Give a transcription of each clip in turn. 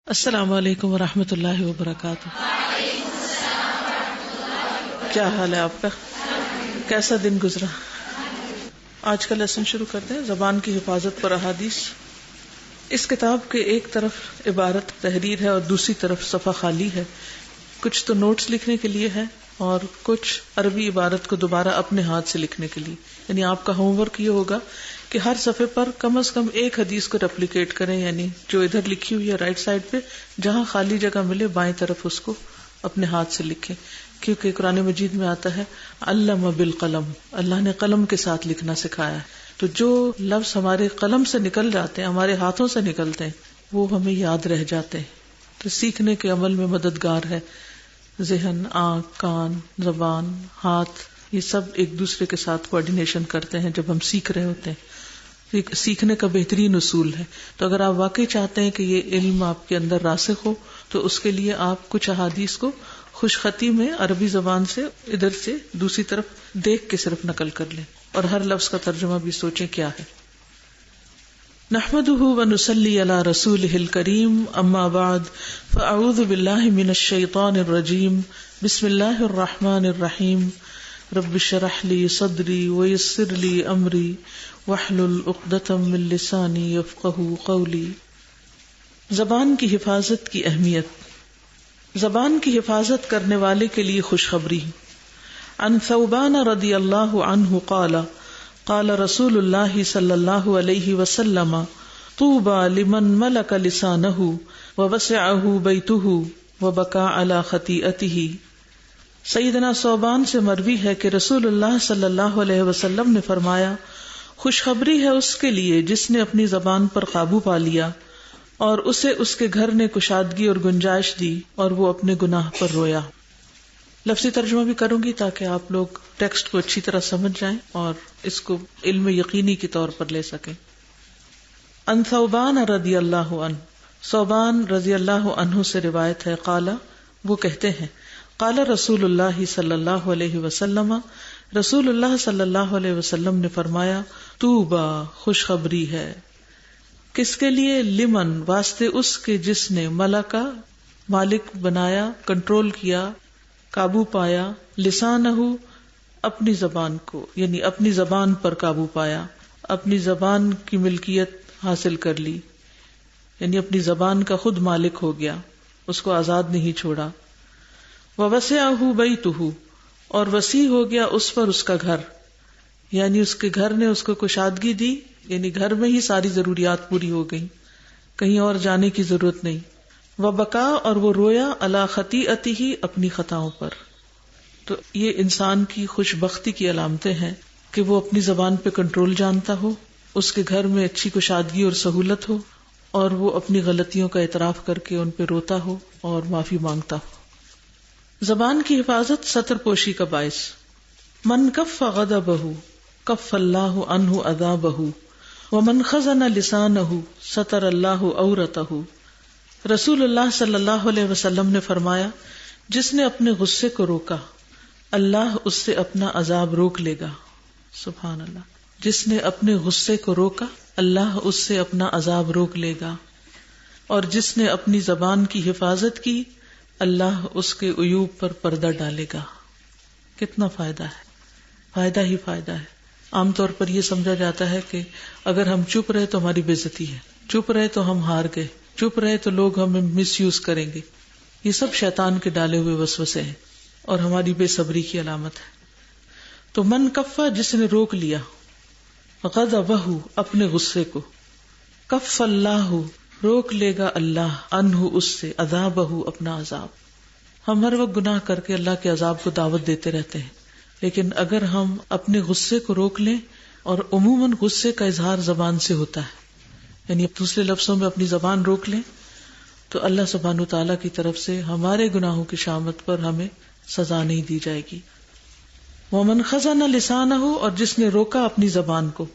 السلام علیکم ورحمۃ اللہ وبرکاتہ. کیا حال ہے آپ کا؟ کیسا دن گزرا؟ آج کا لیسن شروع کرتے ہیں. زبان کی حفاظت پر احادیث. اس کتاب کے ایک طرف عبارت تحریر ہے اور دوسری طرف صفحہ خالی ہے. کچھ تو نوٹس لکھنے کے لیے ہے اور کچھ عربی عبارت کو دوبارہ اپنے ہاتھ سے لکھنے کے لیے. یعنی آپ کا ہوم ورک یہ ہوگا کہ ہر صفحے پر کم از کم ایک حدیث کو ریپلیکیٹ کریں، یعنی جو ادھر لکھی ہوئی ہے رائٹ سائڈ پہ، جہاں خالی جگہ ملے بائیں طرف اس کو اپنے ہاتھ سے لکھیں. کیونکہ قرآن مجید میں آتا ہے علم بالقلم، اللہ نے قلم کے ساتھ لکھنا سکھایا ہے. تو جو لفظ ہمارے قلم سے نکل جاتے ہیں، ہمارے ہاتھوں سے نکلتے ہیں، وہ ہمیں یاد رہ جاتے ہیں. تو سیکھنے کے عمل میں مددگار ہے. ذہن، آنکھ، کان، زبان، ہاتھ، یہ سب ایک دوسرے کے ساتھ کوآرڈینیشن کرتے ہیں جب ہم سیکھ رہے ہوتے ہیں. سیکھنے کا بہترین اصول ہے. تو اگر آپ واقعی چاہتے ہیں کہ یہ علم آپ کے اندر راسخ ہو تو اس کے لیے آپ کچھ احادیث کو خوش خطی میں عربی زبان سے ادھر سے دوسری طرف دیکھ کے صرف نقل کر لیں اور ہر لفظ کا ترجمہ بھی سوچیں کیا ہے. نحمده ونصلي على رسوله الكريم اما بعد فاعوذ بالله من الشيطان الرجيم بسم الله الرحمن الرحيم رب اشرح لي صدري ويسر لي امري واحلل عقدة من لساني يفقهوا قولي. زبان کی حفاظت کی اہمیت. زبان کی حفاظت کرنے والے کے لیے خوشخبری. عن ثوبان رضی اللہ عنہ قال قال رسول اللہ صلی اللہ علیہ وسلم طوبى لمن ملک لسانہ ووسعہ بیتہ وبکى علی خطیئتہ. سیدنا ثوبان سے مروی ہے کہ رسول اللہ صلی اللہ علیہ وسلم نے فرمایا، خوشخبری ہے اس کے لیے جس نے اپنی زبان پر قابو پا لیا اور اسے اس کے گھر نے کشادگی اور گنجائش دی اور وہ اپنے گناہ پر رویا. لفظی ترجمہ بھی کروں گی تاکہ آپ لوگ ٹیکسٹ کو اچھی طرح سمجھ جائیں اور اس کو علم یقینی کے طور پر لے سکیں. ان ثوبان رضی اللہ عنہ، ثوبان رضی اللہ عنہ سے روایت ہے، قال، وہ کہتے ہیں، قال رسول اللہ صلی اللہ علیہ وسلم، رسول اللہ صلی اللہ علیہ وسلم نے فرمایا، طوبی، خوشخبری ہے. کس کے لیے؟ لمن، واسطے اس کے جس نے ملکا، مالک بنایا، کنٹرول کیا، قابو پایا، لسانہ، اپنی زبان کو، یعنی اپنی زبان پر قابو پایا، اپنی زبان کی ملکیت حاصل کر لی، یعنی اپنی زبان کا خود مالک ہو گیا، اس کو آزاد نہیں چھوڑا. ووسعہ بیتہ، اور وسیع ہو گیا اس پر اس کا گھر، یعنی اس کے گھر نے اس کو کشادگی دی، یعنی گھر میں ہی ساری ضروریات پوری ہو گئی، کہیں اور جانے کی ضرورت نہیں. وبکا، اور وہ رویا، علی خطیئتہ، اپنی خطاؤں پر. تو یہ انسان کی خوش بختی کی علامتیں ہیں کہ وہ اپنی زبان پہ کنٹرول جانتا ہو، اس کے گھر میں اچھی کشادگی اور سہولت ہو، اور وہ اپنی غلطیوں کا اعتراف کر کے ان پہ روتا ہو اور معافی مانگتا ہو. زبان کی حفاظت ستر پوشی کا باعث. من کف غضبہ کف اللہ عنہ عذابہ ومن خزن لسانہ ستر اللہ عورتہ. رسول اللہ صلی اللہ علیہ وسلم نے فرمایا، جس نے اپنے غصے کو روکا اللہ اس سے اپنا عذاب روک لے گا. سبحان اللہ. جس نے اپنے غصے کو روکا اللہ اس سے اپنا عذاب روک لے گا. اور جس نے اپنی زبان کی حفاظت کی اللہ اس کے عیوب پر پردہ ڈالے گا. کتنا فائدہ ہے، فائدہ ہی فائدہ ہے. عام طور پر یہ سمجھا جاتا ہے کہ اگر ہم چپ رہے تو ہماری بے عزتی ہے، چپ رہے تو ہم ہار گئے، چپ رہے تو لوگ ہمیں مس یوز کریں گے. یہ سب شیطان کے ڈالے ہوئے وسوسے ہیں اور ہماری بے صبری کی علامت ہے. تو من کفا، جس نے روک لیا، غضبہ، اپنے غصے کو، کف اللہ، روک لے گا اللہ، عنہ، اس سے، عذابہ، اپنا عذاب. ہم ہر وقت گناہ کر کے اللہ کے عذاب کو دعوت دیتے رہتے ہیں، لیکن اگر ہم اپنے غصے کو روک لیں، اور عموماً غصے کا اظہار زبان سے ہوتا ہے، یعنی دوسرے لفظوں میں اپنی زبان روک لیں، تو اللہ سبحانہ وتعالیٰ کی طرف سے ہمارے گناہوں کی شامت پر ہمیں سزا نہیں دی جائے گی. ومن خزن لسانہ، اور جس نے روکا اپنی زبان کو.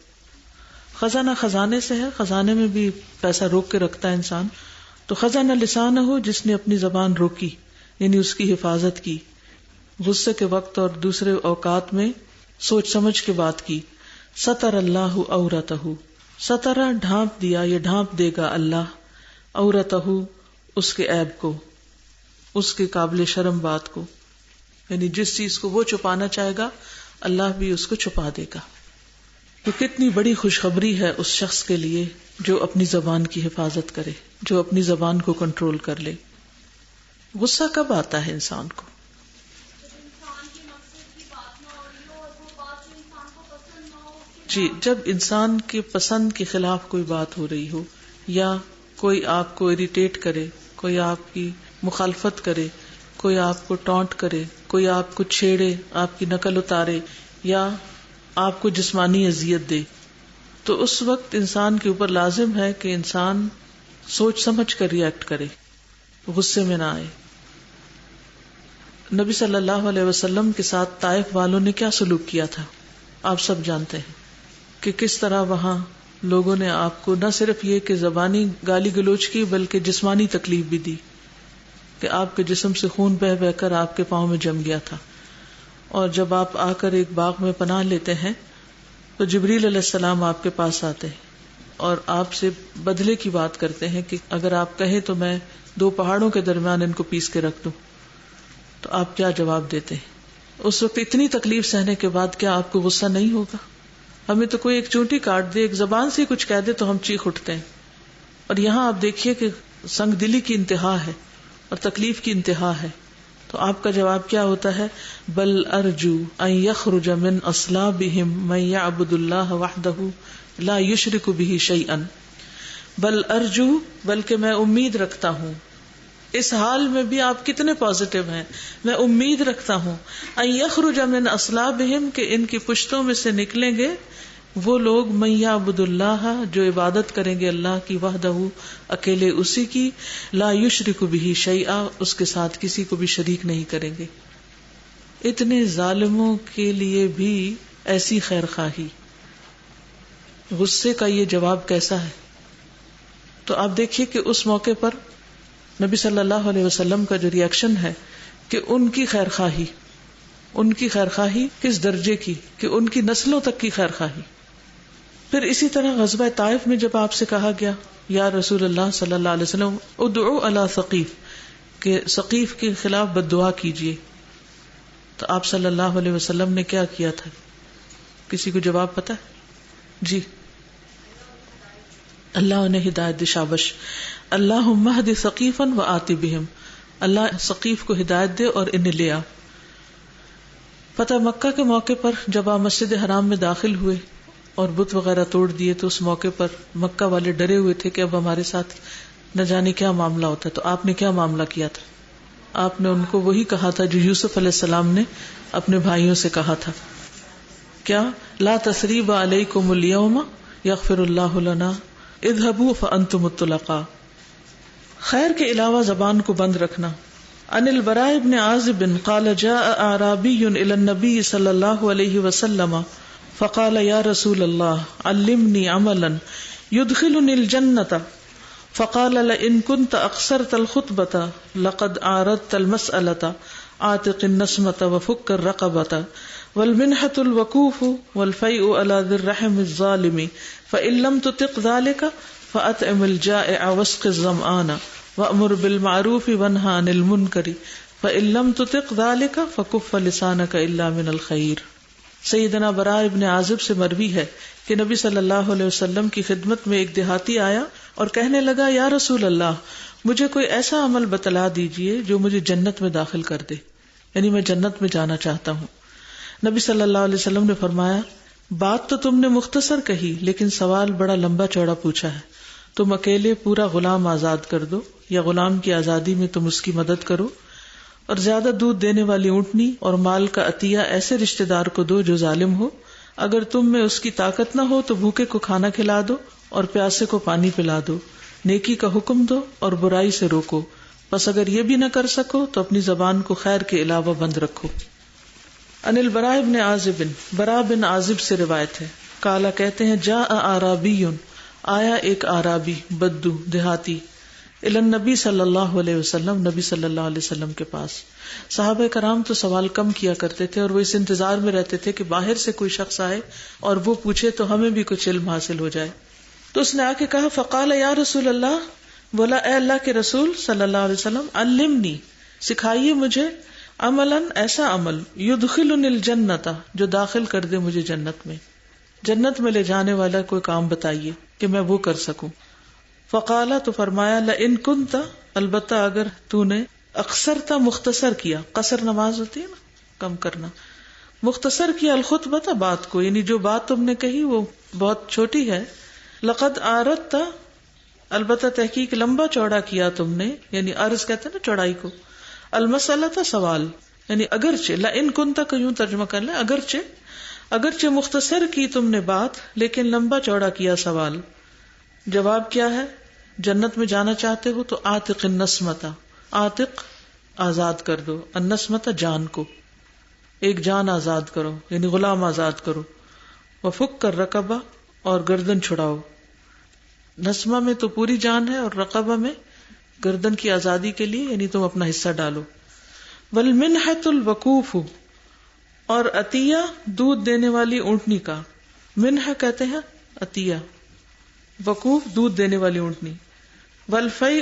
خزانہ خزانے سے ہے، خزانے میں بھی پیسہ روک کے رکھتا ہے انسان. تو خزانہ لسانہ، جس نے اپنی زبان روکی، یعنی اس کی حفاظت کی، غصے کے وقت اور دوسرے اوقات میں سوچ سمجھ کے بات کی. ستر اللہ عورتہ، سترہ ڈھانپ دیا، یہ ڈھانپ دے گا اللہ، عورتہ، اس کے عیب کو، اس کے قابل شرم بات کو، یعنی جس چیز کو وہ چھپانا چاہے گا اللہ بھی اس کو چھپا دے گا. تو کتنی بڑی خوشخبری ہے اس شخص کے لیے جو اپنی زبان کی حفاظت کرے، جو اپنی زبان کو کنٹرول کر لے. غصہ کب آتا ہے انسان کو؟ جی، جب انسان کے پسند کے خلاف کوئی بات ہو رہی ہو، یا کوئی آپ کو اریٹیٹ کرے، کوئی آپ کی مخالفت کرے، کوئی آپ کو ٹونٹ کرے، کوئی آپ کو چھیڑے، آپ کی نقل اتارے، یا آپ کو جسمانی اذیت دے، تو اس وقت انسان کے اوپر لازم ہے کہ انسان سوچ سمجھ کر ری ایکٹ کرے، غصے میں نہ آئے. نبی صلی اللہ علیہ وسلم کے ساتھ طائف والوں نے کیا سلوک کیا تھا آپ سب جانتے ہیں، کہ کس طرح وہاں لوگوں نے آپ کو نہ صرف یہ کہ زبانی گالی گلوچ کی بلکہ جسمانی تکلیف بھی دی، کہ آپ کے جسم سے خون بہہ بہہ کر آپ کے پاؤں میں جم گیا تھا. اور جب آپ آ کر ایک باغ میں پناہ لیتے ہیں تو جبریل علیہ السلام آپ کے پاس آتے ہیں اور آپ سے بدلے کی بات کرتے ہیں کہ اگر آپ کہیں تو میں 2 پہاڑوں کے درمیان ان کو پیس کے رکھ دوں. تو آپ کیا جواب دیتے ہیں؟ اس وقت اتنی تکلیف سہنے کے بعد کیا آپ کو غصہ نہیں ہوگا؟ ہمیں تو کوئی ایک چونٹی کاٹ دے، ایک زبان سے کچھ کہہ دے تو ہم چیخ اٹھتے ہیں. اور یہاں آپ دیکھیے کہ سنگ دلی کی انتہا ہے اور تکلیف کی انتہا ہے. تو آپ کا جواب کیا ہوتا ہے؟ بل ارجو ان یخرج من اصلابہم من یعبد اللہ وحدہ لا یشرک بہ شیئا. بل ارجو، بلکہ میں امید رکھتا ہوں. اس حال میں بھی آپ کتنے پازیٹیو ہیں. میں امید رکھتا ہوں ان یخرج من اصلابہم، کہ ان کی پشتوں میں سے نکلیں گے وہ لوگ من یعبد اللہ، جو عبادت کریں گے اللہ کی، وحدہ، اکیلے اسی کی، لا یشرک بہ شیئا، اس کے ساتھ کسی کو بھی شریک نہیں کریں گے. اتنے ظالموں کے لیے بھی ایسی خیر خواہی. غصے کا یہ جواب کیسا ہے؟ تو آپ دیکھیے کہ اس موقع پر نبی صلی اللہ علیہ وسلم کا جو ری ایکشن ہے کہ ان کی خیر خواہی کس درجے کی، کہ ان کی نسلوں تک کی خیر خواہی. پھر اسی طرح غزوہ طائف میں جب آپ سے کہا گیا یا رسول اللہ صلی اللہ علیہ وسلم ادعو علی ثقیف، کہ ثقیف کے خلاف بد دعا کیجیے، تو آپ صلی اللہ علیہ وسلم نے کیا کیا تھا؟ کسی کو جواب پتا ہے؟ جی، اللہ انہیں ہدایت دے. شابش. اللہم اہد ثقیفا وآت بہم، اللہ ثقیف کو ہدایت دے اور انہیں لے آ. فتح مکہ کے موقع پر جب آپ مسجد حرام میں داخل ہوئے اور بت وغیرہ توڑ دیے تو اس موقع پر مکہ والے ڈرے ہوئے تھے کہ اب ہمارے ساتھ نہ جانے کیا معاملہ ہوتا ہے. تو آپ نے کیا معاملہ کیا تھا؟ آپ نے ان کو وہی کہا تھا جو یوسف علیہ السلام نے اپنے بھائیوں سے کہا تھا. کیا؟ لا تثریب علیکم اليوم یغفر اللہ لنا اذهبوا فانتم الطلقاء. خیر کے علاوہ زبان کو بند رکھنا. عن البراء بن عازب قال جاء اعرابی الى النبي صلی اللہ علیہ وسلم فقال یا رسول اللہ علمنی عملا يدخلني الجنة فقال لئن كنت اقصرت الخطبة لقد عارضت المسألة عاتق النسمة وفك الرقبة والمنحة الوقوف والفيء على ذي الرحم الظالم فإن لم تطق ذلك فأطعم الجائع واسق الظمآن وأمر بالمعروف وانهى عن المنكر فإن لم تطق ذلك فكف لسانك إلا من الخير. سیدنا براء ابن عازب سے مروی ہے کہ نبی صلی اللہ علیہ وسلم کی خدمت میں ایک دیہاتی آیا اور کہنے لگا یا رسول اللہ مجھے کوئی ایسا عمل بتلا دیجئے جو مجھے جنت میں داخل کر دے، یعنی میں جنت میں جانا چاہتا ہوں. نبی صلی اللہ علیہ وسلم نے فرمایا بات تو تم نے مختصر کہی لیکن سوال بڑا لمبا چوڑا پوچھا ہے. تم اکیلے پورا غلام آزاد کر دو یا غلام کی آزادی میں تم اس کی مدد کرو، اور زیادہ دودھ دینے والی اونٹنی اور مال کا عطیہ ایسے رشتہ دار کو دو جو ظالم ہو. اگر تم میں اس کی طاقت نہ ہو تو بھوکے کو کھانا کھلا دو اور پیاسے کو پانی پلا دو. نیکی کا حکم دو اور برائی سے روکو. بس اگر یہ بھی نہ کر سکو تو اپنی زبان کو خیر کے علاوہ بند رکھو. ان البراء بن عازب، براء بن عازب سے روایت ہے، قالا کہتے ہیں جاء اعرابی، آیا ایک اعرابی بدو دیہاتی، الی النبی صلی اللہ علیہ وسلم، نبی صلی اللہ علیہ وسلم کے پاس. صحابہ کرام تو سوال کم کیا کرتے تھے اور وہ اس انتظار میں رہتے تھے کہ باہر سے کوئی شخص آئے اور وہ پوچھے تو ہمیں بھی کچھ علم حاصل ہو جائے. تو اس نے آ کے کہا فقال یا رسول اللہ بولا اے اللہ کے رسول صلی اللہ علیہ وسلم علمنی، سکھائیے مجھے عملاً ایسا عمل یدخلنی الجنت، جو داخل کر دے مجھے جنت میں، جنت میں لے جانے والا کوئی کام بتائیے کہ میں وہ کر سکوں. فقالا، تو فرمایا لئن کنت، البتہ اگر تو نے اکثرتا مختصر کیا، قصر نماز ہوتی ہے نا کم کرنا، مختصر کیا الخطبۃ بات کو، یعنی جو بات تم نے کہی وہ بہت چھوٹی ہے. لقد عارضت، البتہ تحقیق لمبا چوڑا کیا تم نے، یعنی عرض کہتے ہیں نا چوڑائی کو، المسئلہ سوال، یعنی اگرچہ لئن کنت کو یوں ترجمہ کر لیں، اگرچہ مختصر کی تم نے بات لیکن لمبا چوڑا کیا سوال. جواب کیا ہے؟ جنت میں جانا چاہتے ہو تو عاتق النسمۃ، عاتق آزاد کر دو، النسمۃ جان کو، ایک جان آزاد کرو یعنی غلام آزاد کرو. وفک الرقبہ، اور گردن چھڑاؤ. نسمہ میں تو پوری جان ہے اور رقبہ میں گردن کی آزادی کے لیے یعنی تم اپنا حصہ ڈالو. والمنحۃ الوقوف، اور عطیہ دودھ دینے والی اونٹنی کا، منح کہتے ہیں عطیہ، وقوف دودھ دینے والی اونٹنی. والفیء،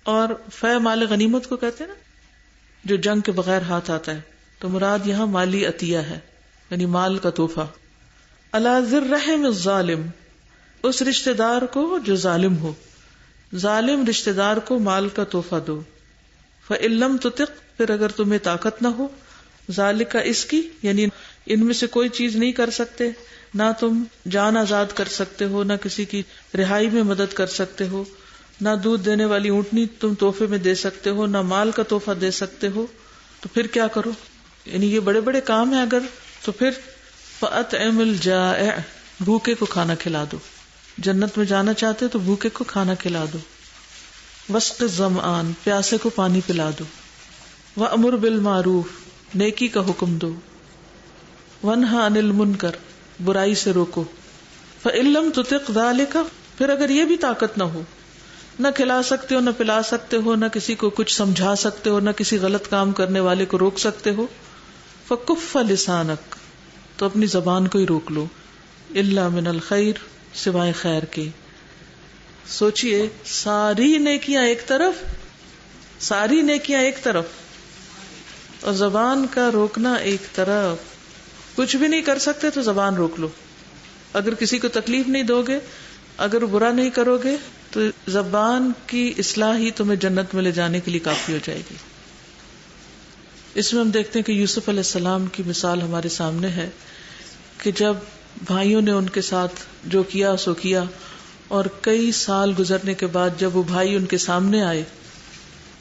اور فیء مال غنیمت کو کہتے ہیں نا جو جنگ کے بغیر ہاتھ آتا ہے، تو مراد یہاں مالی عطیہ ہے یعنی مال کا تحفہ. علی ذی الرحم الظالم، اس رشتہ دار کو جو ظالم ہو، ظالم رشتہ دار کو مال کا تحفہ دو. فإن لم تطق، پھر اگر تمہیں طاقت نہ ہو، ذالک اس کی، یعنی ان میں سے کوئی چیز نہیں کر سکتے، نہ تم جان آزاد کر سکتے ہو، نہ کسی کی رہائی میں مدد کر سکتے ہو، نہ دودھ دینے والی اونٹنی تم تحفے میں دے سکتے ہو، نہ مال کا تحفہ دے سکتے ہو، تو پھر کیا کرو؟ یعنی یہ بڑے بڑے کام ہیں اگر، تو پھر فأطعم الجائع، بھوکے کو کھانا کھلا دو. جنت میں جانا چاہتے تو بھوکے کو کھانا کھلا دو. وسق الظمآن، پیاسے کو پانی پلا دو. وأمر بالمعروف، نیکی کا حکم دو. ونہی عن المنکر، برائی سے روکو. فإن لم تطق ذلک، پھر اگر یہ بھی طاقت نہ ہو، نہ کھلا سکتے ہو، نہ پلا سکتے ہو، نہ کسی کو کچھ سمجھا سکتے ہو، نہ کسی غلط کام کرنے والے کو روک سکتے ہو، فکف لسانک، تو اپنی زبان کو ہی روک لو. الا من الخیر، سوائے خیر کے. سوچئے ساری نیکیاں ایک طرف اور زبان کا روکنا ایک طرف. کچھ بھی نہیں کر سکتے تو زبان روک لو. اگر کسی کو تکلیف نہیں دو گے، اگر برا نہیں کرو گے، تو زبان کی اصلاح ہی تمہیں جنت میں لے جانے کے لیے کافی ہو جائے گی. اس میں ہم دیکھتے ہیں کہ یوسف علیہ السلام کی مثال ہمارے سامنے ہے کہ جب بھائیوں نے ان کے ساتھ جو کیا سو کیا، اور کئی سال گزرنے کے بعد جب وہ بھائی ان کے سامنے آئے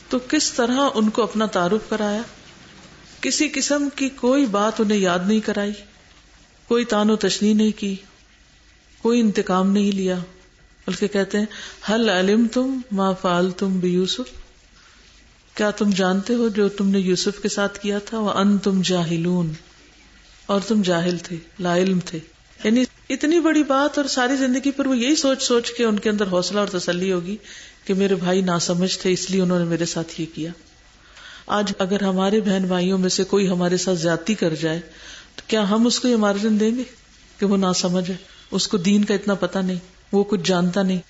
تو کس طرح ان کو اپنا تعارف کرایا. کسی قسم کی کوئی بات انہیں یاد نہیں کرائی، کوئی تان و تشنیع نہیں کی، کوئی انتقام نہیں لیا، بلکہ کہتے ہیں هل علمتم ما فعلتم بیوسف، کیا تم جانتے ہو جو تم نے یوسف کے ساتھ کیا تھا؟ وانتم جاہلون، اور تم جاہل تھے، لا علم تھے. یعنی اتنی بڑی بات، اور ساری زندگی پر وہ یہی سوچ کے ان کے اندر حوصلہ اور تسلی ہوگی کہ میرے بھائی ناسمجھ تھے اس لیے انہوں نے میرے ساتھ یہ کیا. آج اگر ہمارے بہن بھائیوں میں سے کوئی ہمارے ساتھ زیادتی کر جائے تو کیا ہم اس کو یہ مارجن دیں گے کہ وہ ناسمجھ ہے، اس کو دین کا اتنا پتہ نہیں، وہ کچھ جانتا نہیں؟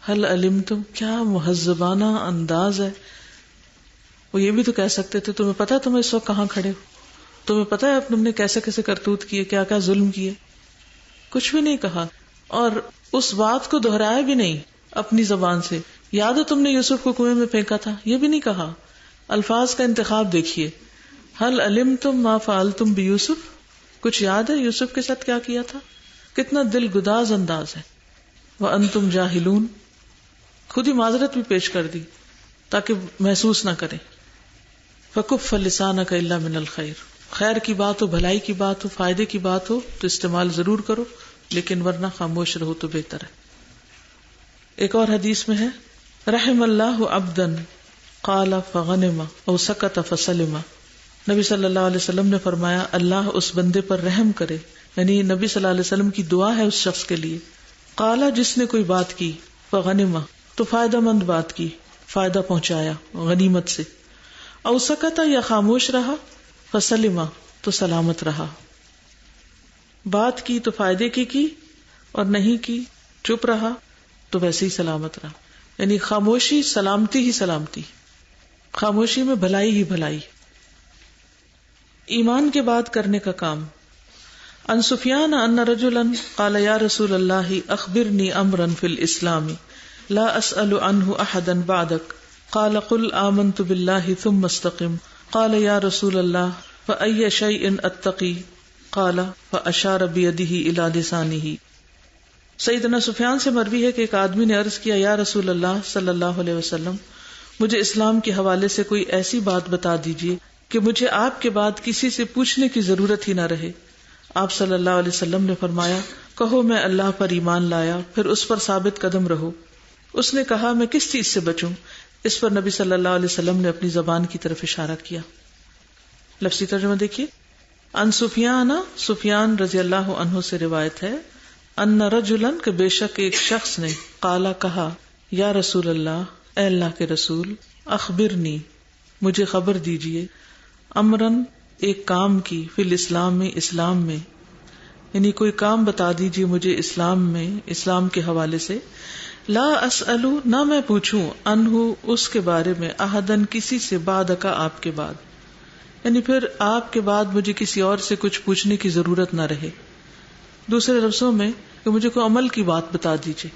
هل علمتم، کیا مہذبانہ انداز ہے. وہ یہ بھی تو کہہ سکتے تھے تمہیں پتا تم اس وقت کہاں کھڑے ہو، تمہیں پتا ہے تم نے کیسے کیسے کرتوت کیے، کیا کیا ظلم کیے. کچھ بھی نہیں کہا، اور اس بات کو دہرایا بھی نہیں اپنی زبان سے. یاد ہے تم نے یوسف کو کنویں میں پھینکا تھا، یہ بھی نہیں کہا. الفاظ کا انتخاب دیکھیے. هل علمتم ما فعلتم بیوسف، کچھ یاد ہے یوسف کے ساتھ کیا کیا تھا؟ کتنا دل گداز انداز ہے. وانتم جاہلون، خود ہی معذرت بھی پیش کر دی تاکہ محسوس نہ کریں. فکف لسانک الا من الخیر، خیر کی بات ہو، بھلائی کی بات ہو، فائدے کی بات ہو تو استعمال ضرور کرو، لیکن ورنہ خاموش رہو تو بہتر ہے. ایک اور حدیث میں ہے رحم اللہ عبدا قال فغنم او سکت فسلم. نبی صلی اللہ علیہ وسلم نے فرمایا اللہ اس بندے پر رحم کرے، یعنی نبی صلی اللہ علیہ وسلم کی دعا ہے اس شخص کے لیے. قال، جس نے کوئی بات کی، فغنم تو فائدہ مند بات کی، فائدہ پہنچایا غنیمت سے. او سکت یا خاموش رہا، فسلم تو سلامت رہا. بات کی تو فائدے کی اور نہیں کی چپ رہا تو ویسے ہی سلامت رہا. یعنی خاموشی سلامتی ہی سلامتی، خاموشی میں بھلائی ہی بھلائی. ایمان کے بعد کرنے کا کام. عن سفیان ان رجلا قال یا رسول اللہ اخبرنی امرا فی الاسلام لا اسأل عنہ احدا بعدک قال قل آمنت باللہ ثم استقم قال یا رسول اللہ فأی شیء اتقی قال فاشار بیدہ الی لسانہ. سیدنا سفیان سے مروی ہے کہ ایک آدمی نے عرض کیا یا رسول اللہ صلی اللہ علیہ وسلم مجھے اسلام کے حوالے سے کوئی ایسی بات بتا دیجیے کہ مجھے آپ کے بعد کسی سے پوچھنے کی ضرورت ہی نہ رہے. آپ صلی اللہ علیہ وسلم نے فرمایا کہو میں اللہ پر ایمان لایا پھر اس پر ثابت قدم رہو. اس نے کہا میں کس چیز سے بچوں؟ اس پر نبی صلی اللہ علیہ وسلم نے اپنی زبان کی طرف اشارہ کیا. لفظی ترجمہ دیکھیے. ان سفیان رضی اللہ عنہ سے روایت ہے ان رجلا کہ بے شک ایک شخص نے قالا کہا یا رسول اللہ اے اللہ کے رسول اخبرنی مجھے خبر دیجئے امرن ایک کام کی فی الاسلام میں اسلام میں، یعنی کوئی کام بتا دیجئے مجھے اسلام میں اسلام کے حوالے سے. لا اسألو نہ میں پوچھوں عنہ اس کے بارے میں احدن کسی سے بعد کا آپ کے بعد، یعنی پھر آپ کے بعد مجھے کسی اور سے کچھ پوچھنے کی ضرورت نہ رہے. دوسرے لفظوں میں کہ مجھے کوئی عمل کی بات بتا دیجئے.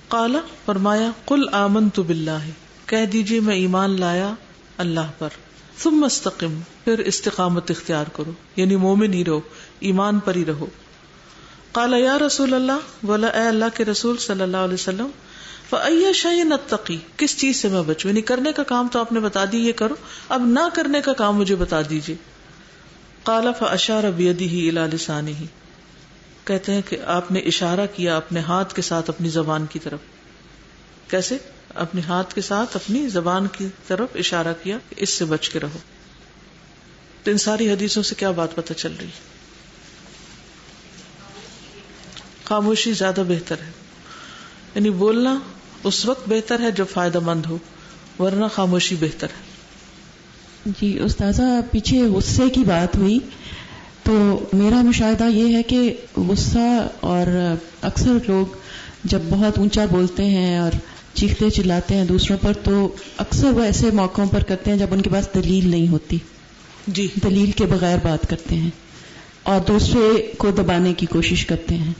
قال فرمایا قل آمنت باللہ کہہ دیجئے میں ایمان لایا اللہ پر. ثم استقم پھر استقامت اختیار کرو، یعنی مومن ہی رہو، ایمان پر ہی رہو. قال یا رسول اللہ بولا اے اللہ کے رسول صلی اللہ علیہ وسلم فأی شیء اتقی کس چیز سے میں بچوں؟ یعنی کرنے کا کام تو آپ نے بتا دی یہ کرو، اب نہ کرنے کا کام مجھے بتا دیجئے. قال فاشار بیدہ الی لسانہ کہتے ہیں کہ آپ نے اشارہ کیا اپنے ہاتھ کے ساتھ اپنی زبان کی طرف. کیسے؟ اپنے ہاتھ کے ساتھ اپنی زبان کی طرف اشارہ کیا کہ اس سے بچ کے رہو. تو ان ساری حدیثوں سے کیا بات پتہ چل رہی؟ خاموشی زیادہ بہتر ہے، یعنی بولنا اس وقت بہتر ہے جب فائدہ مند ہو، ورنہ خاموشی بہتر ہے. جی استاذہ پیچھے غصے کی بات ہوئی تو میرا مشاہدہ یہ ہے کہ غصہ اور اکثر لوگ جب بہت اونچا بولتے ہیں اور چیختے چلاتے ہیں دوسروں پر تو اکثر وہ ایسے موقعوں پر کرتے ہیں جب ان کے پاس دلیل نہیں ہوتی. جی دلیل کے بغیر بات کرتے ہیں اور دوسرے کو دبانے کی کوشش کرتے ہیں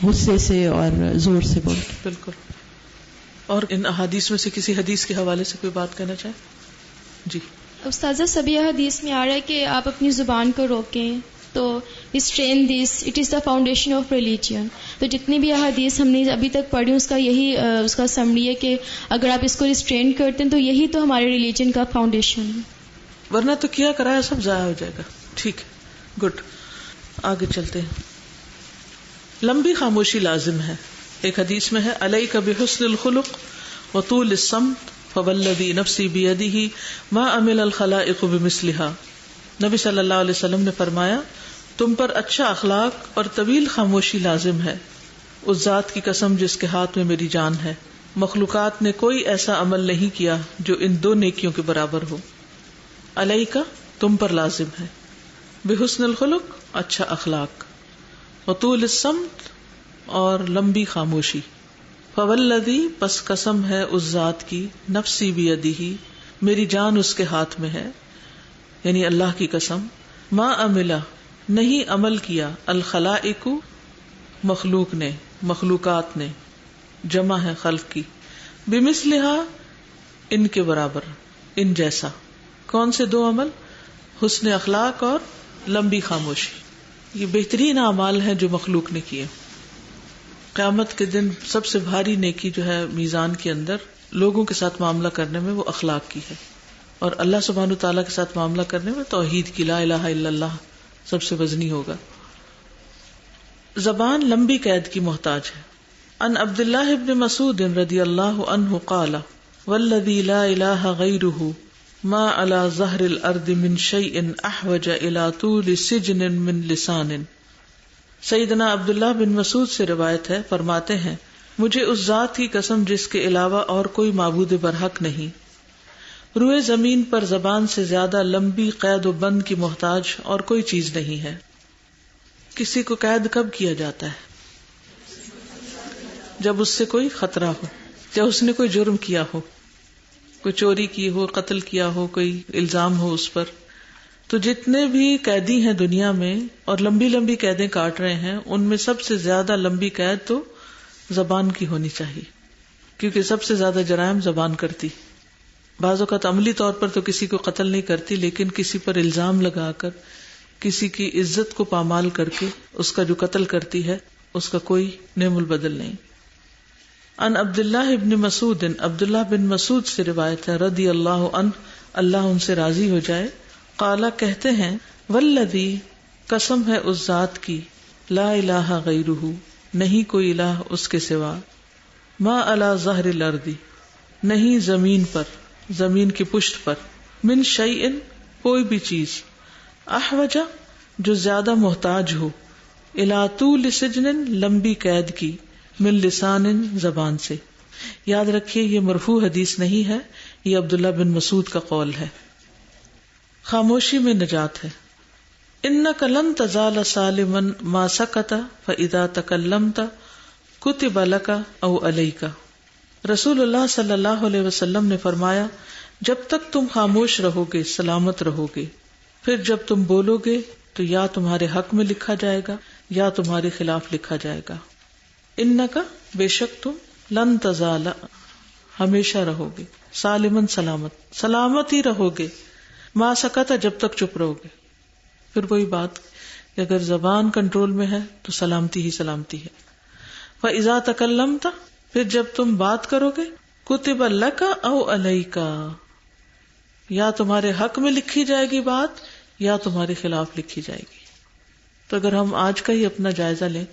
غصے سے اور زور سے بول کے. بالکل. اور ان احادیث میں سے کسی حدیث کے حوالے سے کوئی بات کہنا چاہے؟ جی استاذہ سبھی حدیث میں آ رہا ہے کہ آپ اپنی زبان کو روکیں تو restrain this it is the foundation of religion. تو جتنی بھی احادیث ہم نے ابھی تک پڑھی اس کا یہی اس کا سمری ہے کہ اگر آپ اس کو ریسٹرین کرتے ہیں تو یہی تو ہمارے ریلیجن کا فاؤنڈیشن ہے، ورنہ تو کیا کرایا سب ضائع ہو جائے گا. ٹھیک ہے، گڈ. آگے چلتے ہیں. لمبی خاموشی لازم ہے. ایک حدیث میں ہے علیک بحسن الخلق وطول الصمت فوالذی نفسی بیدہ ما عمل الخلائق بمثلہا. نبی صلی اللہ علیہ وسلم نے فرمایا تم پر اچھا اخلاق اور طویل خاموشی لازم ہے، اس ذات کی قسم جس کے ہاتھ میں میری جان ہے، مخلوقات نے کوئی ایسا عمل نہیں کیا جو ان دو نیکیوں کے برابر ہو. علیکا تم پر لازم ہے، بحسن الخلق اچھا اخلاق، وطول الصمت اور لمبی خاموشی. فوالذی پس قسم ہے اس ذات کی، نفسی بیدہ میری جان اس کے ہاتھ میں ہے، یعنی اللہ کی قسم، ما عملہ نہیں عمل کیا، الخلائق مخلوق نے، مخلوقات نے، جمع ہے خلق کی، بمثلہا ان کے برابر، ان جیسا. کون سے دو عمل؟ حسن اخلاق اور لمبی خاموشی. یہ بہترین اعمال ہیں جو مخلوق نے کیے. قیامت کے دن سب سے بھاری نیکی جو ہے میزان کے اندر لوگوں کے ساتھ معاملہ کرنے میں وہ اخلاق کی ہے، اور اللہ سبحانہ تعالیٰ کے ساتھ معاملہ کرنے میں توحید کی، لا الہ الا اللہ سب سے وزنی ہوگا. زبان لمبی قید کی محتاج ہے. ان عبداللہ ابن مسعود رضی اللہ عنہ قال والذی لا الہ غیرہ ما علی ظہر الارض من شیء احوج الی طول سجن من لسان. سیدنا عبداللہ بن مسعود سے روایت ہے، فرماتے ہیں مجھے اس ذات کی قسم جس کے علاوہ اور کوئی معبود برحق نہیں، روئے زمین پر زبان سے زیادہ لمبی قید و بند کی محتاج اور کوئی چیز نہیں ہے. کسی کو قید کب کیا جاتا ہے؟ جب اس سے کوئی خطرہ ہو. یا اس نے کوئی جرم کیا ہو، کوئی چوری کی ہو، قتل کیا ہو، کوئی الزام ہو اس پر. تو جتنے بھی قیدی ہیں دنیا میں اور لمبی لمبی قیدیں کاٹ رہے ہیں، ان میں سب سے زیادہ لمبی قید تو زبان کی ہونی چاہیے، کیونکہ سب سے زیادہ جرائم زبان کرتی. بعض اوقات عملی طور پر تو کسی کو قتل نہیں کرتی، لیکن کسی پر الزام لگا کر، کسی کی عزت کو پامال کر کے اس کا جو قتل کرتی ہے اس کا کوئی نعم البدل نہیں. ان عبداللہ ابن مسعود، عبداللہ بن مسعود سے روایت ہے رضی اللہ عنہ، اللہ ان سے راضی ہو جائے، قالا کہتے ہیں، والذی قسم ہے اس ذات کی، لا الہ غیرہ نہیں کوئی الہ اس کے سوا، ما علی ظہر الارض نہیں زمین پر، زمین کی پشت پر، من شیء کوئی بھی چیز، احوجا جو زیادہ محتاج ہو، الی طول سجن لمبی قید کی، من لسان زبان سے. یاد رکھیے یہ مرفوع حدیث نہیں ہے، یہ عبداللہ بن مسعود کا قول ہے. خاموشی میں نجات ہے. انک لن تزال سالما ما سکت فاذا تکلمت کتب لک او علیک. رسول اللہ صلی اللہ علیہ وسلم نے فرمایا، جب تک تم خاموش رہو گے سلامت رہو گے، پھر جب تم بولو گے تو یا تمہارے حق میں لکھا جائے گا یا تمہارے خلاف لکھا جائے گا. انکا بے شک تم، لن تزال ہمیشہ رہو گے، سالمن سلامت، سلامت ہی رہو گے، ما سکتا جب تک چپ رہو گے. پھر وہی بات کہ اگر زبان کنٹرول میں ہے تو سلامتی ہی سلامتی ہے. فاذا تکلمت پھر جب تم بات کرو گے، کتب لک او علیک یا تمہارے حق میں لکھی جائے گی بات یا تمہارے خلاف لکھی جائے گی. تو اگر ہم آج کا ہی اپنا جائزہ لیں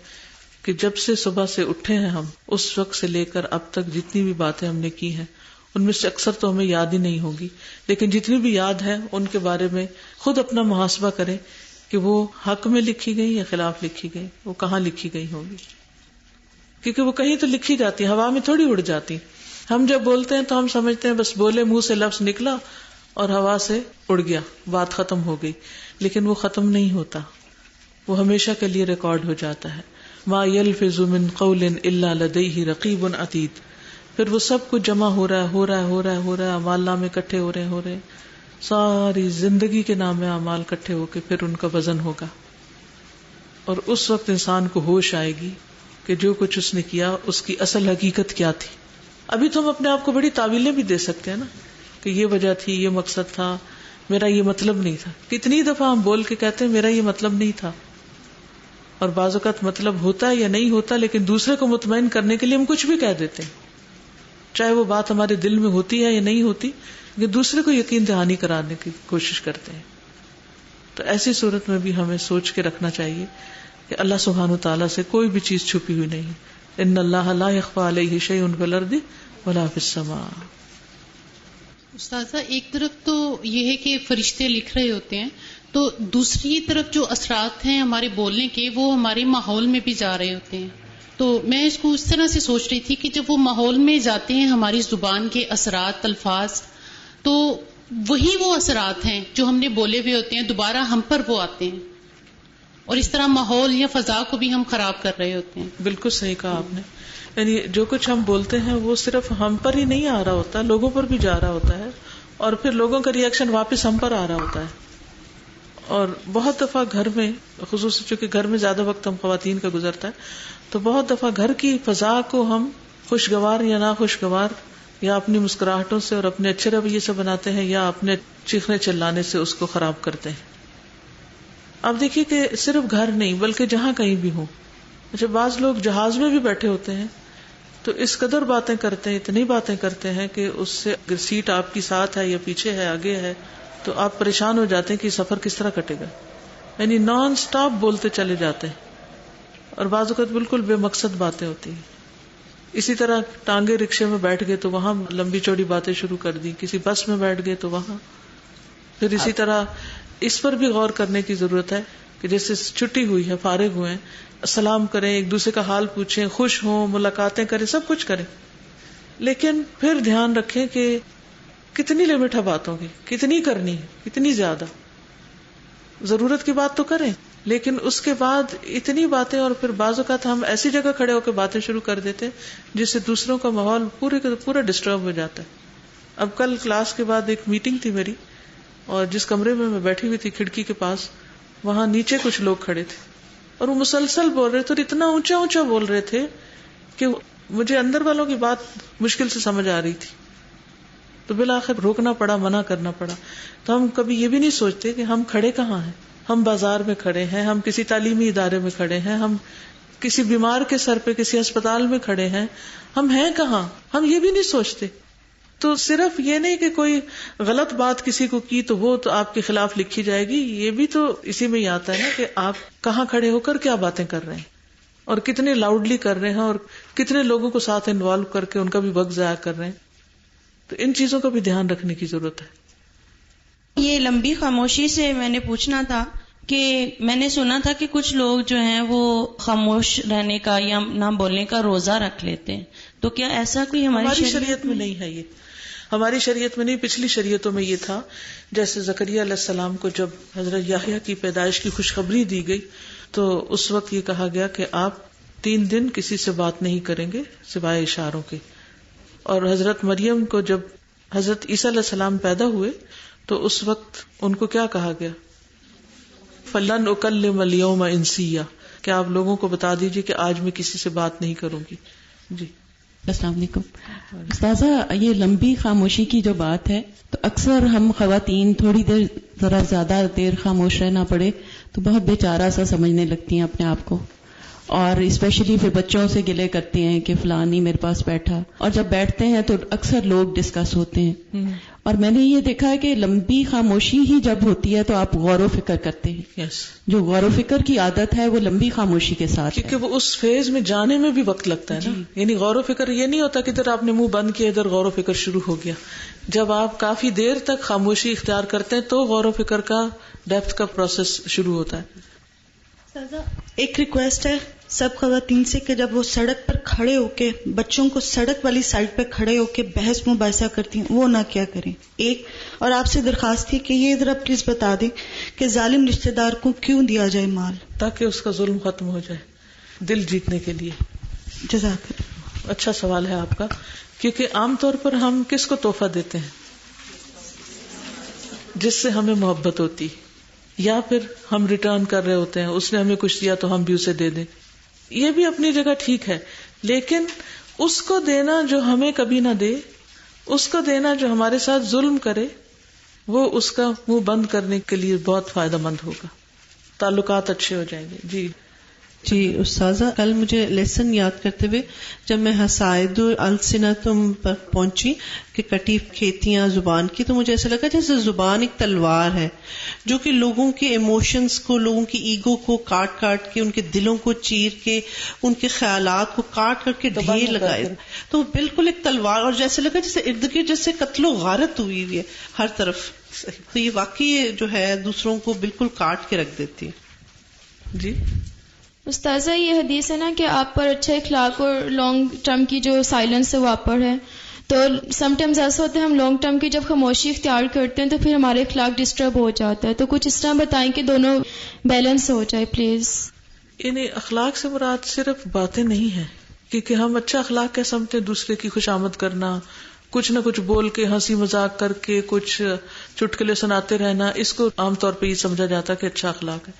کہ جب سے صبح سے اٹھے ہیں ہم، اس وقت سے لے کر اب تک جتنی بھی باتیں ہم نے کی ہیں، ان میں سے اکثر تو ہمیں یاد ہی نہیں ہوگی، لیکن جتنی بھی یاد ہے ان کے بارے میں خود اپنا محاسبہ کریں کہ وہ حق میں لکھی گئی یا خلاف لکھی گئی، وہ کہاں لکھی گئی ہوگی. کیونکہ وہ کہیں تو لکھی جاتی، ہوا میں تھوڑی اڑ جاتی. ہم جب بولتے ہیں تو ہم سمجھتے ہیں بس بولے، منہ سے لفظ نکلا اور ہوا سے اڑ گیا، بات ختم ہو گئی، لیکن وہ ختم نہیں ہوتا، وہ ہمیشہ کے لیے ریکارڈ ہو جاتا ہے. ما یلفظ من قول الا لدیہ رقیب عتید. پھر وہ سب کچھ جمع ہو رہا ہے، اعمال نامے اکٹھے ہو رہے ہیں، ساری زندگی کے نام اعمال اکٹھے ہو کے پھر ان کا وزن ہوگا. اور اس وقت انسان کو ہوش آئے گی کہ جو کچھ اس نے کیا اس کی اصل حقیقت کیا تھی. ابھی تو ہم اپنے آپ کو بڑی تعویلیں بھی دے سکتے ہیں نا، کہ یہ وجہ تھی، یہ مقصد تھا، میرا یہ مطلب نہیں تھا. کتنی دفعہ ہم بول کے کہتے ہیں میرا یہ مطلب نہیں تھا، اور بعض اوقات مطلب ہوتا ہے یا نہیں ہوتا، لیکن دوسرے کو مطمئن کرنے کے لیے ہم کچھ بھی کہہ دیتے ہیں، چاہے وہ بات ہمارے دل میں ہوتی ہے یا نہیں ہوتی، لیکن دوسرے کو یقین دہانی کرانے کی کوشش کرتے ہیں. تو ایسی صورت میں بھی ہمیں سوچ کے رکھنا چاہیے کہ اللہ سبحانہ وتعالیٰ سے کوئی بھی چیز چھپی ہوئی نہیں. ان اللہ لا یخفی علیہ شیء فی الارض ولا فی السماء. استاذہ ایک طرف تو یہ ہے کہ فرشتے لکھ رہے ہوتے ہیں، تو دوسری طرف جو اثرات ہیں ہمارے بولنے کے وہ ہمارے ماحول میں بھی جا رہے ہوتے ہیں. تو میں اس کو اس طرح سے سوچ رہی تھی کہ جب وہ ماحول میں جاتے ہیں ہماری زبان کے اثرات، الفاظ، تو وہی وہ اثرات ہیں جو ہم نے بولے ہوئے ہوتے ہیں، دوبارہ ہم پر وہ آتے ہیں، اور اس طرح ماحول یا فضا کو بھی ہم خراب کر رہے ہوتے ہیں. بالکل صحیح کہا آپ نے. یعنی جو کچھ ہم بولتے ہیں وہ صرف ہم پر ہی نہیں آ رہا ہوتا، لوگوں پر بھی جا رہا ہوتا ہے، اور پھر لوگوں کا ری ایکشن واپس ہم پر آ رہا ہوتا ہے. اور بہت دفعہ گھر میں، خصوصاً چونکہ گھر میں زیادہ وقت ہم خواتین کا گزرتا ہے، تو بہت دفعہ گھر کی فضا کو ہم خوشگوار یا ناخوشگوار یا اپنی مسکراہٹوں سے اور اپنے اچھے رویے سے بناتے ہیں یا اپنے چیخنے چلانے سے اس کو خراب کرتے ہیں. اب دیکھیے کہ صرف گھر نہیں بلکہ جہاں کہیں بھی ہو. اچھا، بعض لوگ جہاز میں بھی بیٹھے ہوتے ہیں تو اس قدر باتیں کرتے ہیں، اتنی باتیں کرتے ہیں کہ اس سے اگر سیٹ آپ کی ساتھ ہے یا پیچھے ہے، آگے ہے، تو آپ پریشان ہو جاتے ہیں کہ سفر کس طرح کٹے گا. یعنی نان سٹاپ بولتے چلے جاتے ہیں، اور بعض اوقات بالکل بے مقصد باتیں ہوتی ہیں. اسی طرح ٹانگے رکشے میں بیٹھ گئے تو وہاں لمبی چوڑی باتیں شروع کر دی، کسی بس میں بیٹھ گئے تو وہاں. پھر اسی طرح اس پر بھی غور کرنے کی ضرورت ہے کہ جیسے چھٹی ہوئی ہے، فارغ ہوئے ہیں، سلام کریں، ایک دوسرے کا حال پوچھیں، خوش ہوں، ملاقاتیں کریں، سب کچھ کریں، لیکن پھر دھیان رکھیں کہ کتنی لمٹ ہے باتوں کی، کتنی کرنی ہے، کتنی زیادہ. ضرورت کی بات تو کریں، لیکن اس کے بعد اتنی باتیں، اور پھر بعض اوقات ہم ایسی جگہ کھڑے ہو کے باتیں شروع کر دیتے جس سے دوسروں کا ماحول پورا ڈسٹرب ہو جاتا ہے. اب کل کلاس کے بعد ایک میٹنگ تھی میری، اور جس کمرے میں بیٹھی ہوئی تھی کھڑکی کے پاس، وہاں نیچے کچھ لوگ کھڑے تھے اور وہ مسلسل بول رہے تھے، اور اتنا اونچا اونچا بول رہے تھے کہ مجھے اندر والوں کی بات مشکل سے سمجھ آ رہی تھی. تو بالآخر روکنا پڑا، منع کرنا پڑا. تو ہم کبھی یہ بھی نہیں سوچتے کہ ہم کھڑے کہاں ہیں. ہم بازار میں کھڑے ہیں، ہم کسی تعلیمی ادارے میں کھڑے ہیں، ہم کسی بیمار کے سر پہ کسی اسپتال میں کھڑے ہیں، ہم ہیں کہاں، ہم یہ بھی نہیں سوچتے. تو صرف یہ نہیں کہ کوئی غلط بات کسی کو کی تو وہ تو آپ کے خلاف لکھی جائے گی، یہ بھی تو اسی میں ہی آتا ہے نا کہ آپ کہاں کھڑے ہو کر کیا باتیں کر رہے ہیں، اور کتنے لاؤڈلی کر رہے ہیں، اور کتنے لوگوں کو ساتھ انوالو کر کے ان کا بھی وقت ضائع کر رہے ہیں. تو ان چیزوں کا بھی دھیان رکھنے کی ضرورت ہے. یہ لمبی خاموشی سے میں نے پوچھنا تھا کہ میں نے سنا تھا کہ کچھ لوگ جو ہیں وہ خاموش رہنے کا یا نہ بولنے کا روزہ رکھ لیتے ہیں، تو کیا ایسا کوئی ہماری شریعت میں نہیں ہے؟ یہ ہماری شریعت میں نہیں، پچھلی شریعتوں میں یہ تھا. جیسے زکریا علیہ السلام کو جب حضرت یحییٰ کی پیدائش کی خوشخبری دی گئی تو اس وقت یہ کہا گیا کہ آپ 3 دن کسی سے بات نہیں کریں گے سوائے اشاروں کے. اور حضرت مریم کو جب حضرت عیسیٰ علیہ السلام پیدا ہوئے تو اس وقت ان کو کیا کہا گیا؟ فَلَنْ أُكَلِّمَ الْيَوْمَ إِنسِيًّا، کہ آپ لوگوں کو بتا دیجئے کہ آج میں کسی سے بات نہیں کروں گی. جی السلام علیکم. استاذہ، یہ لمبی خاموشی کی جو بات ہے تو اکثر ہم خواتین تھوڑی دیر ذرا زیادہ دیر خاموش رہنا پڑے تو بہت بے چارہ سا سمجھنے لگتی ہیں اپنے آپ کو، اور اسپیشلی پھر بچوں سے گلے کرتی ہیں کہ فلاں نہیں میرے پاس بیٹھا. اور جب بیٹھتے ہیں تو اکثر لوگ ڈسکس ہوتے ہیں، اور میں نے یہ دیکھا ہے کہ لمبی خاموشی ہی جب ہوتی ہے تو آپ غور و فکر کرتے ہیں. جو غور و فکر کی عادت ہے وہ لمبی خاموشی کے ساتھ، کیونکہ وہ اس فیز میں جانے میں بھی وقت لگتا ہے نا. یعنی غور و فکر یہ نہیں ہوتا کہ ادھر آپ نے منہ بند کیا ادھر غور و فکر شروع ہو گیا. جب آپ کافی دیر تک خاموشی اختیار کرتے ہیں تو غور و فکر کا ڈیپتھ کا پروسیس شروع ہوتا ہے. ایک ریکویسٹ ہے سب خواتین سے کہ جب وہ سڑک پر کھڑے ہو کے بچوں کو سڑک والی سائڈ پہ کھڑے ہو کے بحث مباحثہ کرتی ہیں وہ نہ کیا کریں. ایک اور آپ سے درخواست تھی کہ یہ ذرا پلیز بتا دیں کہ ظالم رشتہ دار کو کیوں دیا جائے مال؟ تاکہ اس کا ظلم ختم ہو جائے، دل جیتنے کے لیے. جزاک اللہ. اچھا سوال ہے آپ کا، کیونکہ عام طور پر ہم کس کو تحفہ دیتے ہیں؟ جس سے ہمیں محبت ہوتی، یا پھر ہم ریٹرن کر رہے ہوتے ہیں، اس نے ہمیں کچھ دیا تو ہم بھی اسے دے دیں. یہ بھی اپنی جگہ ٹھیک ہے، لیکن اس کو دینا جو ہمیں کبھی نہ دے، اس کو دینا جو ہمارے ساتھ ظلم کرے، وہ اس کا منہ بند کرنے کے لیے بہت فائدہ مند ہوگا، تعلقات اچھے ہو جائیں گے. جی جی استاذہ، کل مجھے لیسن یاد کرتے ہوئے جب میں حسائد السنتم پر پہنچی کہ کٹی کھیتیاں زبان کی، تو مجھے ایسا لگا جیسے زبان ایک تلوار ہے جو کہ لوگوں کے ایموشنز کو، لوگوں کی ایگو کو کاٹ کاٹ کے، ان کے دلوں کو چیر کے، ان کے خیالات کو کاٹ کر کے ڈھیر لگائے. تو بالکل ایک تلوار، اور جیسے لگا جیسے ارد گرد جیسے قتل و غارت ہوئی ہوئی ہے ہر طرف. تو یہ واقعی جو ہے دوسروں کو بالکل کاٹ کے رکھ دیتی ہے. جی استاذہ، یہ حدیث ہے نا کہ آپ پر اچھے اخلاق اور لانگ ٹرم کی جو سائلنس ہے وہ آپ پر ہے. تو سم ٹائمز ایسا ہوتا ہے ہم لانگ ٹرم کی جب خاموشی اختیار کرتے ہیں تو پھر ہمارے اخلاق ڈسٹرب ہو جاتا ہے. تو کچھ اس طرح بتائیں کہ دونوں بیلنس ہو جائے پلیز. یعنی اخلاق سے مراد صرف باتیں نہیں ہیں، کیونکہ ہم اچھا اخلاق کیا سمجھتے ہیں؟ دوسرے کی خوش آمد کرنا، کچھ نہ کچھ بول کے، ہنسی مذاق کر کے، کچھ چٹکلے سناتے رہنا، اس کو عام طور پہ یہ سمجھا جاتا ہے کہ اچھا اخلاق ہے.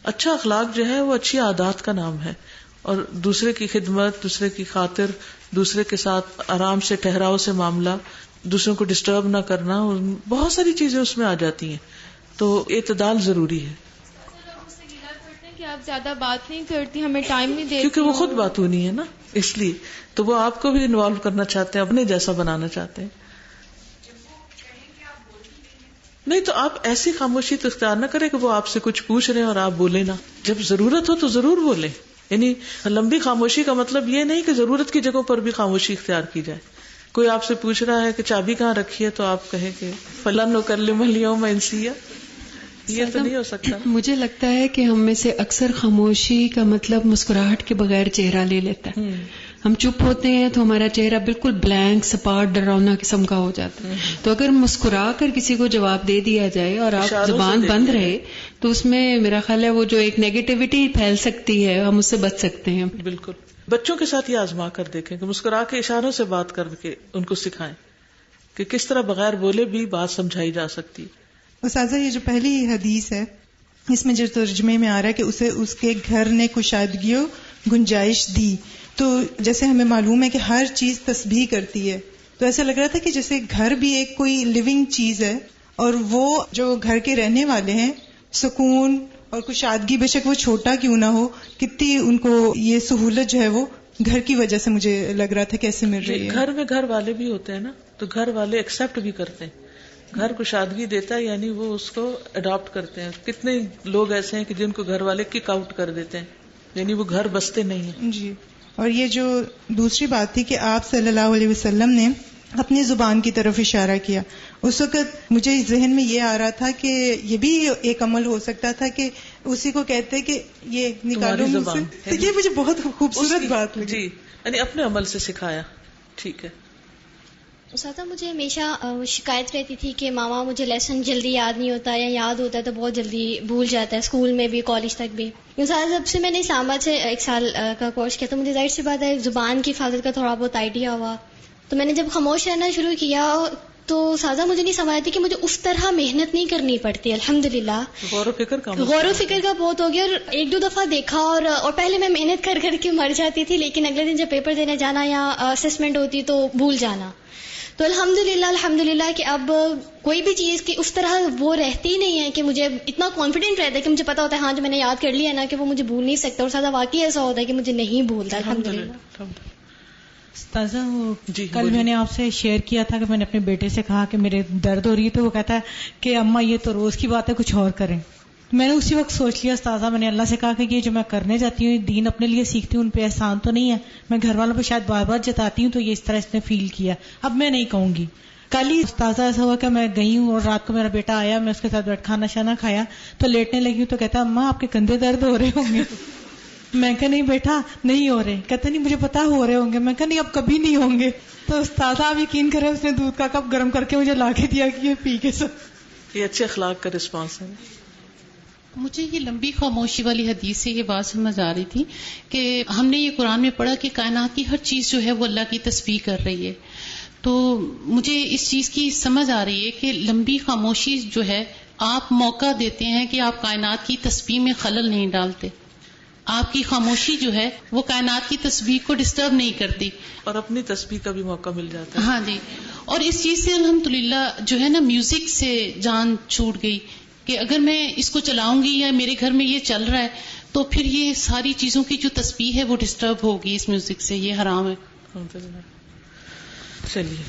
اچھا اخلاق جو ہے وہ اچھی عادات کا نام ہے، اور دوسرے کی خدمت، دوسرے کی خاطر، دوسرے کے ساتھ آرام سے ٹھہراؤ سے معاملہ، دوسروں کو ڈسٹرب نہ کرنا، بہت ساری چیزیں اس میں آ جاتی ہیں. تو اعتدال ضروری ہے. کہ آپ زیادہ بات نہیں کرتی، ہمیں ٹائم نہیں دیتی، کیونکہ وہ خود بات ہونی ہے نا، اس لیے تو وہ آپ کو بھی انوالو کرنا چاہتے ہیں، اپنے جیسا بنانا چاہتے ہیں. نہیں تو آپ ایسی خاموشی تو اختیار نہ کریں کہ وہ آپ سے کچھ پوچھ رہے ہیں اور آپ بولیں نا. جب ضرورت ہو تو ضرور بولیں. یعنی لمبی خاموشی کا مطلب یہ نہیں کہ ضرورت کی جگہوں پر بھی خاموشی اختیار کی جائے. کوئی آپ سے پوچھ رہا ہے کہ چابی کہاں رکھی ہے تو آپ کہیں کہ فلاں نکلم اليوم انسیہ، یہ تو نہیں ہو سکتا. مجھے لگتا ہے کہ ہم میں سے اکثر خاموشی کا مطلب مسکراہٹ کے بغیر چہرہ لے لیتا ہے. ہم چپ ہوتے ہیں تو ہمارا چہرہ بالکل بلینک سپاٹ ڈراؤنا قسم کا ہو جاتا ہے. تو اگر مسکرا کر کسی کو جواب دے دیا جائے اور آپ زبان بند رہے تو اس میں میرا خیال ہے وہ جو ایک نیگیٹیوٹی پھیل سکتی ہے ہم اس سے بچ سکتے ہیں. بالکل. بچوں کے ساتھ یہ آزما کر دیکھیں کہ مسکرا کے اشاروں سے بات کر کے ان کو سکھائیں کہ کس طرح بغیر بولے بھی بات سمجھائی جا سکتی. استاذہ یہ جو پہلی حدیث ہے اس میں جو ترجمے میں آ رہا ہے کہ اسے اس کے گھر نے کشادگی و گنجائش دی، تو جیسے ہمیں معلوم ہے کہ ہر چیز تسبیح کرتی ہے، تو ایسا لگ رہا تھا کہ جیسے گھر بھی ایک کوئی لیونگ چیز ہے اور وہ جو گھر کے رہنے والے ہیں سکون اور کشادگی بے شک وہ چھوٹا کیوں نہ ہو، کتنی ان کو یہ سہولت جو ہے وہ گھر کی وجہ سے مجھے لگ رہا تھا کیسے مل رہی ہے. گھر میں گھر والے بھی ہوتے ہیں نا، تو گھر والے ایکسپٹ بھی کرتے ہیں. گھر کشادگی دیتا ہے یعنی وہ اس کو اڈاپٹ کرتے ہیں. کتنے لوگ ایسے ہیں کہ جن کو گھر والے کک آؤٹ کر دیتے ہیں، یعنی وہ گھر بستے نہیں ہیں. جی. اور یہ جو دوسری بات تھی کہ آپ صلی اللہ علیہ وسلم نے اپنی زبان کی طرف اشارہ کیا، اس وقت مجھے ذہن میں یہ آ رہا تھا کہ یہ بھی ایک عمل ہو سکتا تھا کہ اسی کو کہتے کہ یہ نکالو منہ سے. تو یہ مجھے بہت خوبصورت بات لگی. جی، یعنی اپنے عمل سے سکھایا. ٹھیک ہے. اساتذہ مجھے ہمیشہ شکایت رہتی تھی کہ ماما مجھے لیسن جلدی یاد نہیں ہوتا یا یاد ہوتا ہے تو بہت جلدی بھول جاتا ہے، اسکول میں بھی کالج تک بھی. اساتذہ جب سے میں نے اسلام آباد سے 1 سال کا کورس کیا تو مجھے ظاہر سی بات ہے زبان کی حفاظت کا تھوڑا بہت آئیڈیا ہوا. تو میں نے جب خاموش رہنا شروع کیا تو سازا مجھے نہیں سمجھ آتی کہ مجھے اس طرح محنت نہیں کرنی پڑتی. الحمدللہ غور و فکر کا بہت ہو گیا، اور 1-2 دفعہ دیکھا اور پہلے میں محنت کر کے مر جاتی تھی، لیکن اگلے دن جب پیپر دینے جانا یا اسسمنٹ ہوتی تو بھول جانا. تو الحمدللہ کہ اب کوئی بھی چیز کی اس طرح وہ رہتی ہی نہیں ہے کہ مجھے اتنا کانفیڈنٹ رہتا ہے کہ مجھے پتا ہوتا ہے ہاں جو میں نے یاد کر لیا ہے نا کہ وہ مجھے بھول نہیں سکتا، اور سادہ واقعی ایسا ہوتا ہے کہ مجھے نہیں بھولتا. الحمدللہ. استاذہ کل میں نے آپ سے شیئر کیا تھا کہ میں نے اپنے بیٹے سے کہا کہ میرے درد ہو رہی ہے، تو وہ کہتا ہے کہ اماں یہ تو روز کی بات ہے، کچھ اور کریں. میں نے اسی وقت سوچ لیا استاذہ، میں نے اللہ سے کہا کہ یہ جو میں کرنے جاتی ہوں دین اپنے لیے سیکھتی ہوں، ان پہ احسان تو نہیں ہے، میں گھر والوں پہ شاید بار بار جتاتی ہوں تو یہ اس طرح اس نے فیل کیا، اب میں نہیں کہوں گی. کل ہی استاذہ ایسا ہوا کہ میں گئی ہوں اور رات کو میرا بیٹا آیا، میں اس کے ساتھ بیٹھ کھانا شانا کھایا تو لیٹنے لگی ہوں تو کہتا اماں آپ کے کندھے درد ہو رہے ہوں گے. میں کہا نہیں بیٹا نہیں ہو رہے. کہتا نہیں مجھے پتا ہو رہے ہوں گے. میں کہا نہیں اب کبھی نہیں ہوں گے. تو استاذہ آپ یقین کریں اس نے دودھ کا کپ گرم کر کے مجھے لا کے دیا کہ یہ پی کے سب. یہ اچھے اخلاق کا رسپانس ہے. مجھے یہ لمبی خاموشی والی حدیث سے یہ بات سمجھ آ رہی تھی کہ ہم نے یہ قرآن میں پڑھا کہ کائنات کی ہر چیز جو ہے وہ اللہ کی تسبیح کر رہی ہے. تو مجھے اس چیز کی سمجھ آ رہی ہے کہ لمبی خاموشی جو ہے آپ موقع دیتے ہیں کہ آپ کائنات کی تسبیح میں خلل نہیں ڈالتے. آپ کی خاموشی جو ہے وہ کائنات کی تسبیح کو ڈسٹرب نہیں کرتی اور اپنی تسبیح کا بھی موقع مل جاتا ہے. ہاں جی. اور اس چیز سے الحمدللہ جو ہے نا میوزک سے جان چھوٹ گئی کہ اگر میں اس کو چلاؤں گی یا میرے گھر میں یہ چل رہا ہے تو پھر یہ ساری چیزوں کی جو تسبیح ہے وہ ڈسٹرب ہوگی اس میوزک سے. یہ حرام ہے. چلیے